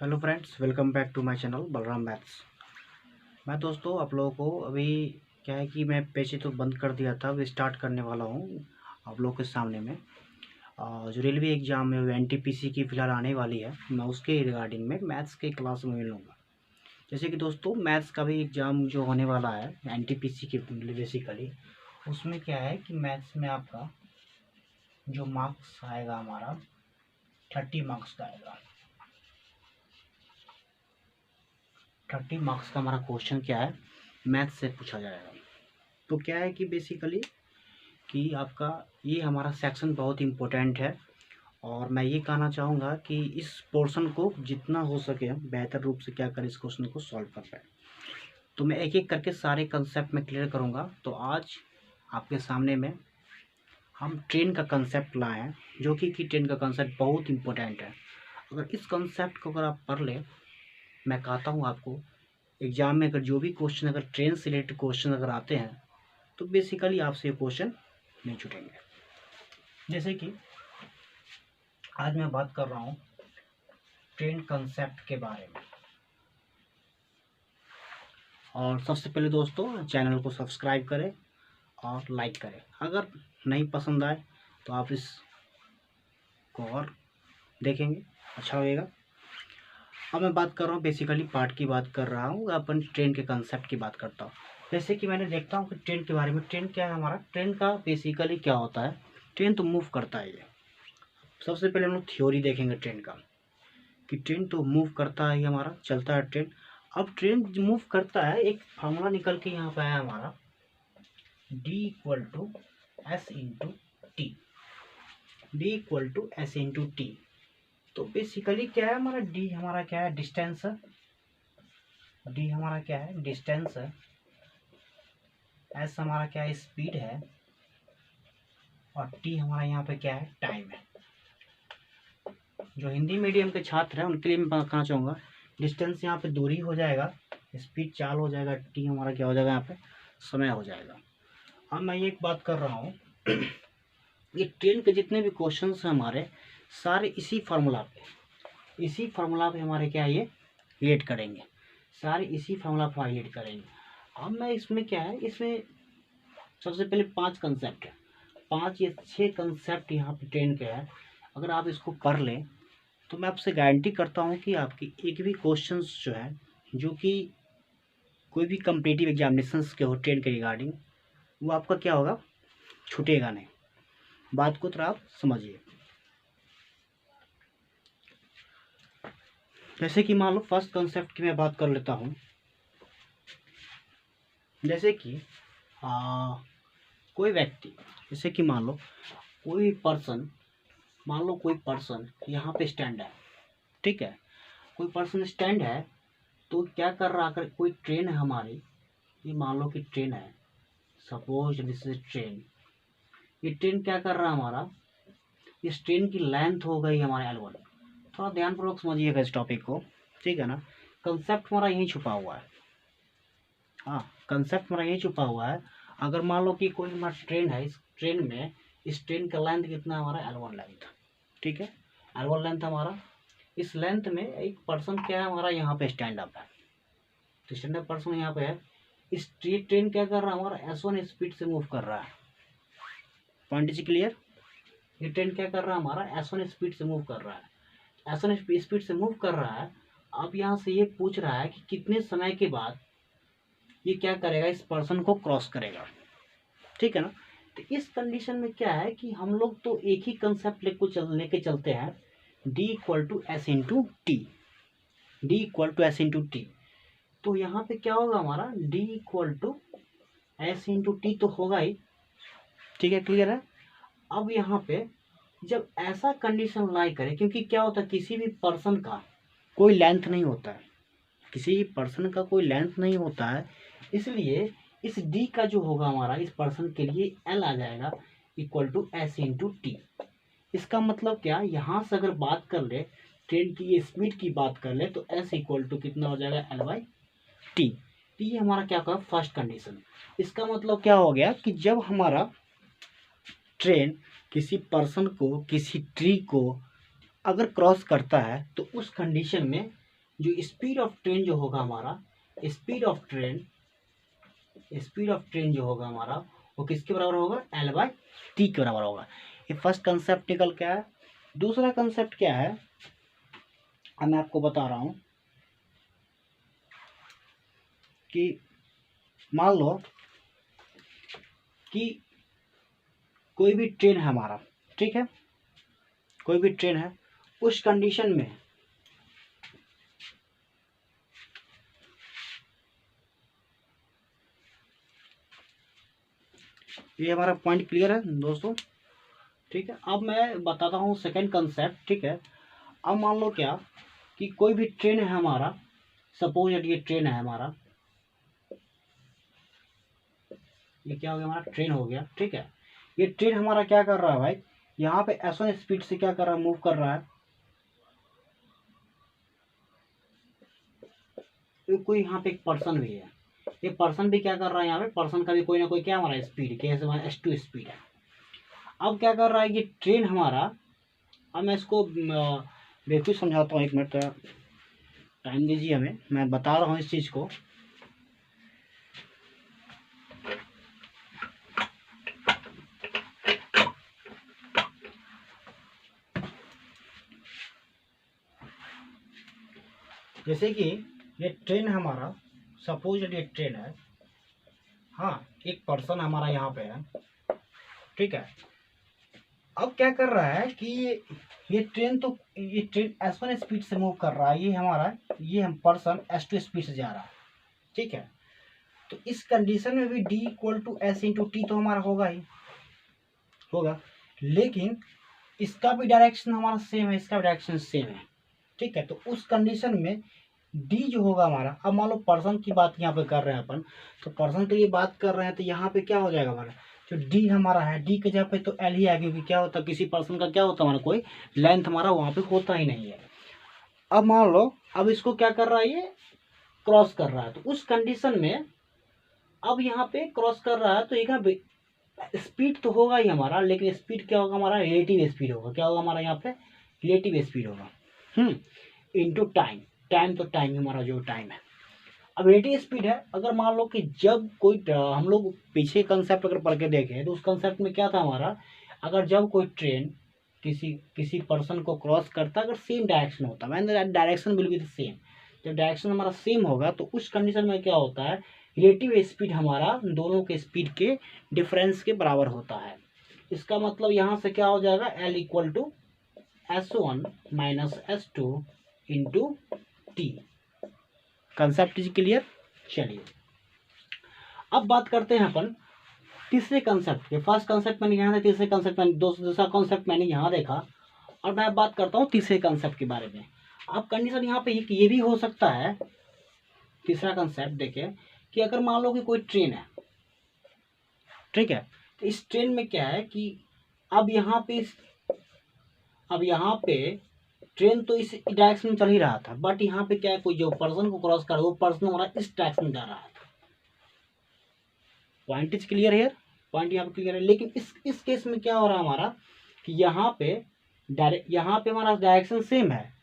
Hello friends, welcome back to my channel Balram maths. मैं दोस्तों आप लोगों को अभी क्या है कि मैं पेज तो बंद कर दिया था, अभी स्टार्ट करने वाला हूँ आप लोगों के सामने में। जो रेलवे एग्ज़ाम है वो एनटीपीसी की फ़िलहाल आने वाली है, मैं उसके रिगार्डिंग में मैथ्स के क्लास में लूँगा। जैसे कि दोस्तों मैथ्स का भी एग्ज़ाम जो होने वाला है एनटीपीसी के बेसिकली, उसमें क्या है कि मैथ्स में आपका जो मार्क्स आएगा हमारा 30 मार्क्स का आएगा। 30 मार्क्स का हमारा क्वेश्चन क्या है, मैथ्स से पूछा जाएगा। तो क्या है कि बेसिकली कि आपका ये हमारा सेक्शन बहुत इम्पोर्टेंट है और मैं ये कहना चाहूँगा कि इस पोर्शन को जितना हो सके हम बेहतर रूप से क्या करें, इस क्वेश्चन को सॉल्व कर पाए। तो मैं एक एक करके सारे कंसेप्ट में क्लियर करूँगा। तो आज आपके सामने में हम ट्रेन का कंसेप्ट लाए हैं, जो कि ट्रेन का कंसेप्ट बहुत इम्पोर्टेंट है। अगर इस कंसेप्ट को अगर आप पढ़ लें, मैं कहता हूँ आपको एग्जाम में अगर जो भी क्वेश्चन अगर ट्रेन से रिलेटेड क्वेश्चन अगर आते हैं तो बेसिकली आपसे ये क्वेश्चन नहीं छूटेंगे। जैसे कि आज मैं बात कर रहा हूँ ट्रेन कंसेप्ट के बारे में। और सबसे पहले दोस्तों चैनल को सब्सक्राइब करें और लाइक करें। अगर नहीं पसंद आए तो आप इस को और देखेंगे, अच्छा लगेगा। अब मैं बात कर रहा हूँ बेसिकली पार्ट की बात कर रहा हूँ, अपन ट्रेन के कंसेप्ट की बात करता हूँ। जैसे कि मैंने देखता हूँ कि ट्रेन के बारे में, ट्रेन क्या है हमारा, ट्रेन का बेसिकली क्या होता है, ट्रेन तो मूव करता है। ये सबसे पहले हम लोग थ्योरी देखेंगे ट्रेन का, कि ट्रेन तो मूव करता है, ये हमारा चलता है ट्रेन। अब ट्रेन मूव करता है, एक फार्मूला निकल के यहाँ पे आया हमारा D=S/T, D=S/T। तो बेसिकली क्या है हमारा, D हमारा क्या है, डिस्टेंस है। D हमारा क्या है, डिस्टेंस है। S हमारा क्या है, स्पीड है। और T हमारा यहाँ पे क्या है, टाइम है। जो हिंदी मीडियम के छात्र हैं उनके लिए मैं कहना चाहूँगा, डिस्टेंस यहाँ पे दूरी हो जाएगा, स्पीड चाल हो जाएगा, टी हमारा क्या हो जाएगा, यहाँ पे समय हो जाएगा। अब मैं ये एक बात कर रहा हूँ ये ट्रेन के जितने भी क्वेश्चंस हैं हमारे, सारे इसी फार्मूला पे हमारे क्या ये रिलेट करेंगे, सारे इसी फार्मूला पे रिलेट करेंगे। अब मैं इसमें क्या है, इसमें सबसे पहले 5 कंसेप्ट है, 5 या 6 कंसेप्ट यहाँ पे ट्रेन के हैं। अगर आप इसको पढ़ लें तो मैं आपसे गारंटी करता हूँ कि आपकी एक भी क्वेश्चंस जो है, जो कि कोई भी कम्पिटिटिव एग्जामिनेशंस के हो ट्रेन के रिगार्डिंग, वो आपका क्या होगा, छूटेगा नहीं। बात को थोड़ा आप समझिए। जैसे कि मान लो फर्स्ट कंसेप्ट की मैं बात कर लेता हूँ। जैसे कि कोई व्यक्ति, जैसे कि मान लो कोई पर्सन, कोई पर्सन यहाँ पे स्टैंड है, ठीक है, कोई पर्सन स्टैंड है। तो क्या कर रहा, अगर कोई ट्रेन है हमारी, ये मान लो कि ट्रेन है, सपोज दिस इज ट्रेन। ये ट्रेन क्या कर रहा है हमारा, इस ट्रेन की लेंथ हो गई हमारे L1। थोड़ा ध्यानपूर्वक समझिएगा इस टॉपिक को, ठीक है ना। कंसेप्ट हमारा यहीं छुपा हुआ है, हाँ कंसेप्ट हमारा यहीं छुपा हुआ है। अगर मान लो कि कोई हमारा ट्रेन है, इस ट्रेन का लेंथ कितना है हमारा L1 लेंथ, ठीक है, L1 लेंथ हमारा। इस लेंथ में एक पर्सन क्या है हमारा, यहाँ पे स्टैंड अप है, तो स्टैंड अप पर्सन यहाँ पे है। इस ट्रेन क्या कर रहा है हमारा, S1 स्पीड से मूव कर रहा है। Point is clear. ये ट्रेन क्या कर रहा है हमारा, S1 स्पीड से मूव कर रहा है, S1 स्पीड से मूव कर रहा है। अब यहाँ से ये पूछ रहा है कि कितने समय के बाद ये क्या करेगा, इस पर्सन को क्रॉस करेगा, ठीक है ना। तो इस कंडीशन में क्या है कि हम लोग तो एक ही कंसेप्ट लेके चलते हैं, D=S/T, D=S/T। तो यहाँ पे क्या होगा हमारा, D=S/T तो होगा ही, ठीक है, क्लियर है। अब यहाँ पे जब ऐसा कंडीशन लाई करे, क्योंकि क्या होता है, किसी भी पर्सन का कोई लेंथ नहीं होता है, किसी भी पर्सन का कोई लेंथ नहीं होता है, इसलिए इस D का जो होगा हमारा, इस पर्सन के लिए L आ जाएगा =S/T। इसका मतलब क्या, यहाँ से अगर बात कर ले, ट्रेन की ये स्पीड की बात कर ले, तो S = कितना हो जाएगा, L/T। तो ये हमारा क्या होगा, फर्स्ट कंडीशन। इसका मतलब क्या हो गया कि जब हमारा ट्रेन किसी पर्सन को, किसी ट्री को अगर क्रॉस करता है, तो उस कंडीशन में जो स्पीड ऑफ ट्रेन जो होगा हमारा, स्पीड ऑफ ट्रेन जो होगा हमारा वो किसके बराबर होगा, L/T के बराबर होगा। ये फर्स्ट कंसेप्ट निकल क्या है। दूसरा कंसेप्ट क्या है, अब मैं आपको बता रहा हूं कि मान लो कि कोई भी ट्रेन है हमारा, ठीक है, कोई भी ट्रेन है, उस कंडीशन में ये हमारा पॉइंट क्लियर है दोस्तों, ठीक है। अब मैं बताता हूँ सेकंड कंसेप्ट, ठीक है। अब मान लो क्या कि कोई भी ट्रेन है हमारा, सपोज ये ट्रेन है हमारा, ये क्या हो गया हमारा, ट्रेन हो गया, ठीक है। ये ट्रेन हमारा क्या कर रहा है भाई, यहाँ पे S1 स्पीड से क्या कर रहा है, मूव कर रहा है। तो कोई यहाँ पे एक पर्सन भी है, ये पर्सन भी क्या कर रहा है, यहाँ पे पर्सन का भी कोई ना कोई क्या हमारा स्पीड, क्या S2 स्पीड है। अब क्या कर रहा है ये ट्रेन हमारा, अब मैं इसको बेखुद समझाता हूँ, एक मिनट टाइम दीजिए हमें, मैं बता रहा हूँ इस चीज़ को। जैसे कि ये ट्रेन हमारा, सपोज ये ट्रेन है, हाँ, एक पर्सन हमारा यहाँ पे है, ठीक है। अब क्या कर रहा है कि ये ट्रेन S1 स्पीड से मूव कर रहा है, ये हमारा, ये हम पर्सन S2 स्पीड से जा रहा है, ठीक है। तो इस कंडीशन में भी D=S/T तो हमारा होगा ही होगा, लेकिन इसका भी डायरेक्शन हमारा सेम है, इसका भी डायरेक्शन सेम है, ठीक है। तो उस कंडीशन में डी जो होगा हमारा, अब मान लो पर्सन की बात यहाँ पे कर रहे हैं अपन, तो पर्सन के लिए बात कर रहे हैं, तो यहाँ पे क्या हो जाएगा हमारा, जो डी हमारा है, डी के जगह पे तो एल ही आएगी, क्योंकि क्या होता है किसी पर्सन का क्या होता है हमारा कोई लेंथ हमारा वहाँ पे होता ही नहीं है। अब मान लो अब इसको क्या कर रहा है, ये क्रॉस कर रहा है, तो उस कंडीशन में अब यहाँ पे क्रॉस कर रहा है, तो एक स्पीड तो होगा ही हमारा, लेकिन स्पीड क्या होगा हमारा, रिलेटिव स्पीड होगा, क्या होगा हमारा यहाँ पे रिलेटिव स्पीड होगा, इनटू टाइम, टाइम तो टाइम हमारा जो टाइम है। अब रिलेटिव स्पीड है, अगर मान लो कि जब कोई हम लोग पीछे कंसेप्ट अगर पढ़ के देखें तो उस कंसेप्ट में क्या था हमारा, अगर जब कोई ट्रेन किसी पर्सन को क्रॉस करता, अगर सेम डायरेक्शन होता, मैंने direction will be the same, जब डायरेक्शन हमारा सेम होगा तो उस कंडीशन में क्या होता है, रिलेटिव स्पीड हमारा दोनों के स्पीड के डिफरेंस के बराबर होता है। इसका मतलब यहाँ से क्या हो जाएगा, L=S1 - S2 into T. Concept is clear. चलिए अब बात करते हैं अपन तीसरे कंसेप्ट के। फर्स्ट कंसेप्ट मैंने यहाँ था, तीसरे कंसेप्ट मैंने दूसरा कंसेप्ट मैंने यहाँ देखा, और मैं बात करता हूँ तीसरे कंसेप्ट के बारे में। अब कंडीशन यहाँ पे ये भी हो सकता है, तीसरा कंसेप्ट देखिए कि अगर मान लो कि कोई ट्रेन है, ठीक है, तो इस ट्रेन में क्या है कि अब यहाँ पे ट्रेन तो इस डायरेक्शन में चल ही रहा था, बट यहाँ पे क्या है, कोई जो पर्सन को क्रॉस कर रहा है वो पर्सन हमारा इस डायरेक्शन में जा रहा है। Point is clear here, point यहाँ पे क्लियर है। लेकिन इस केस में क्या हो रहा है हमारा कि यहाँ पे हमारा डायरेक्शन सेम है,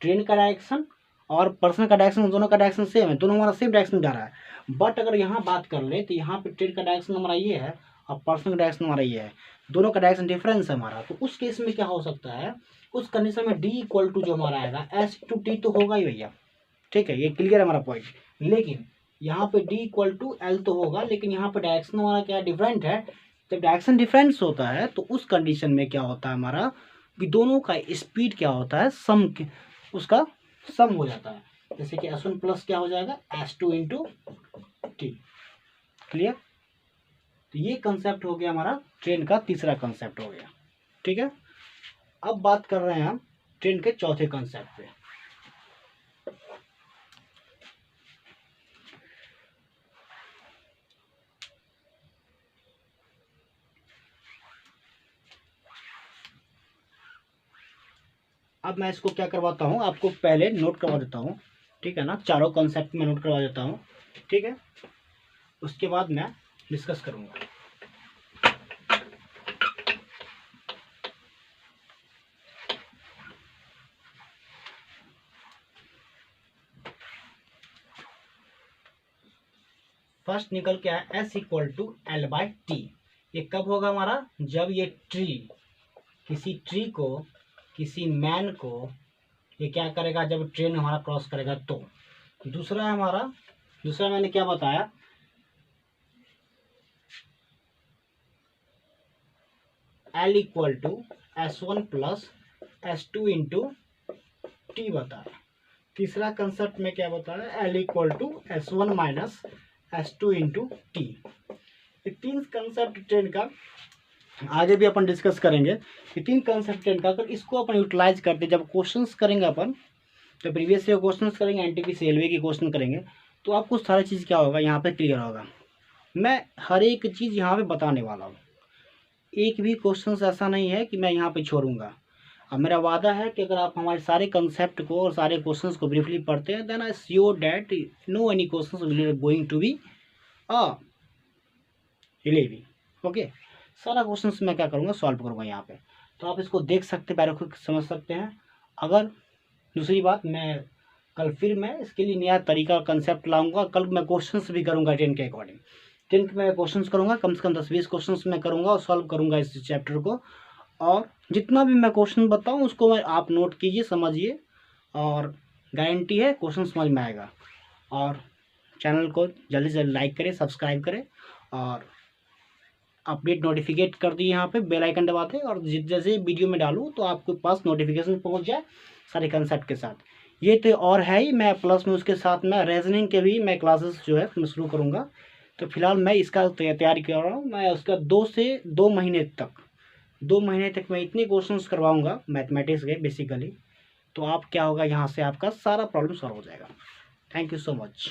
ट्रेन का डायरेक्शन और पर्सन का डायरेक्शन, दोनों का डायरेक्शन सेम है, दोनों हमारा सेम डायरेक्शन जा रहा है। बट अगर यहाँ बात कर ले तो यहाँ पे ट्रेन का डायरेक्शन हमारा ये है और पर्सन का डायरेक्शन हमारा ये है, दोनों का डायरेक्शन डिफरेंस है हमारा। तो उस केस में क्या हो सकता है, उस कंडीशन में D= जो हमारा आएगा S/T तो होगा ही भैया, ठीक है, ये क्लियर है हमारा पॉइंट। लेकिन यहाँ पे D=L तो होगा, लेकिन यहाँ पे डायरेक्शन हमारा क्या डिफरेंट है। जब डायरेक्शन डिफरेंस होता है तो उस कंडीशन में क्या होता है हमारा कि दोनों का स्पीड क्या होता है, उसका सम हो जाता है। जैसे कि S1 प्लस क्या हो जाएगा, S2 इंटू टी। क्लियर। तो ये कंसेप्ट हो गया हमारा ट्रेन का तीसरा कंसेप्ट हो गया, ठीक है। अब बात कर रहे हैं हम ट्रेन के चौथे कंसेप्ट पे। अब मैं इसको क्या करवाता हूँ, आपको पहले नोट करवा देता हूँ, ठीक है ना, चारों कॉन्सेप्ट में नोट करवा देता हूँ, ठीक है, उसके बाद मैं डिस्कस करूँगा। फर्स्ट निकल के आया S equal to L by T. ये कब होगा हमारा, जब ये ट्री, किसी ट्री को, किसी मैन को ये क्या करेगा, जब ट्रेन हमारा क्रॉस करेगा तो। दूसरा है हमारा, दूसरा मैंने क्या बताया, L equal to S1 plus S2 into T बताया। तीसरा कंसेप्ट में क्या बताया, L equal to S1 minus S2 into T. ये तीन कंसेप्ट ट्रेन का आगे भी अपन डिस्कस करेंगे। ये तीन कंसेप्ट ट्रेन का, अगर इसको अपन यूटिलाइज करते जब क्वेश्चंस करेंगे अपन, तो प्रीवियस ईयर क्वेश्चंस करेंगे, एनटीपीसी रेलवे की क्वेश्चन करेंगे, तो आपको सारी चीज़ क्या होगा यहाँ पे क्लियर होगा। मैं हर एक चीज़ यहाँ पे बताने वाला हूँ, एक भी क्वेश्चन ऐसा नहीं है कि मैं यहाँ पे छोड़ूंगा। अब मेरा वादा है कि अगर आप हमारे सारे कंसेप्ट को और सारे क्वेश्चंस को ब्रीफली पढ़ते हैं, then I sure that no any questions will going to be इलेवी। ओके, सारा क्वेश्चंस मैं क्या करूँगा, सॉल्व करूँगा यहाँ पे। तो आप इसको देख सकते, पहले खुद समझ सकते हैं। अगर दूसरी बात, मैं कल फिर मैं इसके लिए नया तरीका कंसेप्ट लाऊंगा। कल मैं क्वेश्चंस भी करूँगा 10 के अकॉर्डिंग। 10 के मैं क्वेश्चंस करूँगा, कम से कम 10-20 क्वेश्चंस मैं करूँगा और सॉल्व करूँगा इस चैप्टर को। और जितना भी मैं क्वेश्चन बताऊँ उसको मैं आप नोट कीजिए, समझिए, और गारंटी है क्वेश्चन समझ में आएगा। और चैनल को जल्दी से जल्दी लाइक करें, सब्सक्राइब करें और अपडेट नोटिफिकेट कर दिए, यहाँ पे बेल आइकन दबा दें, और जैसे वीडियो में डालूँ तो आपके पास नोटिफिकेशन पहुँच जाए सारे कंसेप्ट के साथ। ये तो और है ही, मैं प्लस में उसके साथ में रीजनिंग के भी मैं क्लासेस जो है मैं शुरू करूँगा। तो फिलहाल मैं इसका तैयारी कर रहा हूँ। मैं उसका 2 महीने तक मैं इतने क्वेश्चंस करवाऊँगा मैथमेटिक्स के बेसिकली, तो आप क्या होगा, यहाँ से आपका सारा प्रॉब्लम सॉल्व हो जाएगा। Thank you so much.